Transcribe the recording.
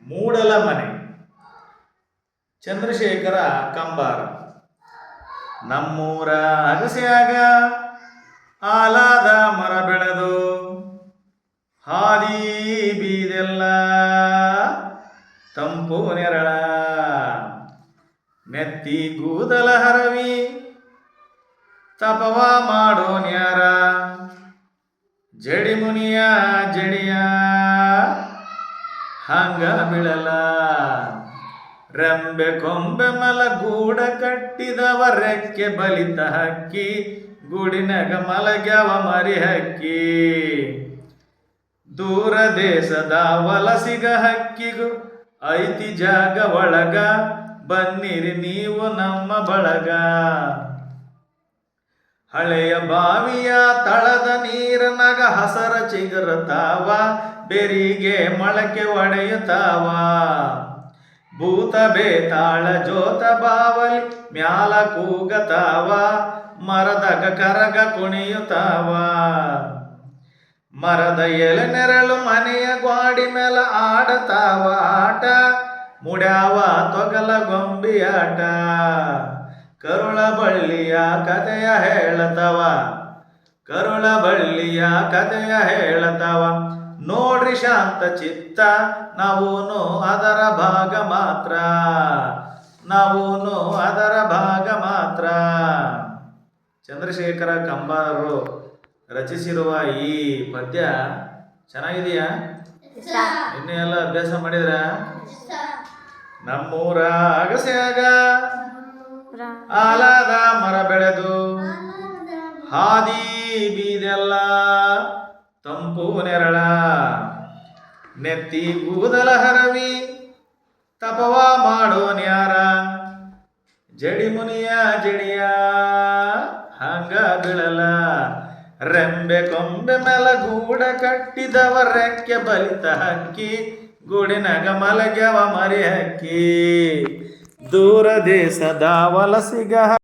ಮೂಡಲ ಮನೆ ಚಂದ್ರಶೇಖರ ಕಂಬಾರ. ನಮ್ಮೂರ ಅಗಸ್ಯಾಗ ಆಲಾದ ಮರ ಬೆಳೆದು ಹಾದಿ ಬೀದೆಲ್ಲ ತಂಪು ನೆರಳ. ನೆತ್ತಿ ಕೂದಲ ಹರವಿ ತಪವ ಮಾಡೋ ನ್ಯಾರ ಜಡಿ ಮುನಿಯ ಜಡಿಯ ಹಂಗ ಬಿಳಲ. ರೆಂಬೆ ಕೊಂಬೆ ಮಲ ಗೂಡ ಕಟ್ಟಿದವ ರೆಕ್ಕೆ ಬಲಿತ ಹಕ್ಕಿ ಗೂಡಿನಗ ಮಲಗ್ಯವ ಮರಿ ಹಕ್ಕಿ. ದೂರ ದೇಶದ ವಲಸಿಗ ಹಕ್ಕಿಗೂ ಐತಿ ಜಾಗ ಒಳಗ ಬನ್ನಿರಿ ನೀವು ನಮ್ಮ ಬಳಗ. ಹಳೆಯ ಬಾವಿಯ ತಳದ ನೀರನಗ ಹಸರ ಚಿಗುರತಾವ ಬೆರಿಗೆ ಮೊಳಕೆ ಒಡೆಯುತ್ತಾವ. ಭೂತ ಬೇತಾಳ ಜೋತ ಬಾವಲಿ ಮ್ಯಾಲ ಕೂಗತಾವ ಮರದಗ ಕರಗ ಕುಣಿಯುತ್ತಾವ. ಮರದ ಎಲೆ ನೆರಳು ಮನೆಯ ಗ್ವಾಡಿ ಮೇಲ ಆಡತಾವ ಆಟ ಮುಡ್ಯಾವ ತೊಗಲ ಗೊಂಬಿಯಾಟ. ಕರುಳ ಬಳ್ಳಿಯ ಕಥೆಯ ಹೇಳತವ ಕರುಳ ಬಳ್ಳಿಯ ಕಥೆಯ ಹೇಳತವ. ನೋಡ್ರಿ ಶಾಂತ ಚಿತ್ತ ನಾವೂನು ಅದರ ಭಾಗ ಮಾತ್ರ ನಾವೂನು ಅದರ ಭಾಗ ಮಾತ್ರ. ಚಂದ್ರಶೇಖರ ಕಂಬಾರರು ರಚಿಸಿರುವ ಈ ಪದ್ಯ ಚೆನ್ನಾಗಿದೆಯಾ? ಇನ್ನೂ ಎಲ್ಲ ಅಭ್ಯಾಸ ಮಾಡಿದ್ರ? ನಮ್ಮೂರ ಅಗಸ್ಯಾಗ ಆಲಾದ ಮರ ಬೆಳೆದು ಹಾದಿ ಬೀದೆಲ್ಲ ತಂಪು ನೆರಳ. ನೆತ್ತಿ ಕೂದಲ ಹರವಿ ತಪವ ಮಾಡೋ ನ್ಯಾರ ಜಡಿ ಮುನಿಯ ಜಡಿಯ ಹಂಗ ಬಿಳಲ. ರೆಂಬೆ ಕೊಂಬೆ ಮೇಲ ಗೂಡ ಕಟ್ಟಿದವ ರೆಕ್ಕೆ ಬಲಿತ ಹಕ್ಕಿ ಗೂಡಿನಗ ಮಲಗ್ಯವ ಮರಿ ಹಕ್ಕಿ. ದೂರ ದೇಶದ ವಲಸಿಗ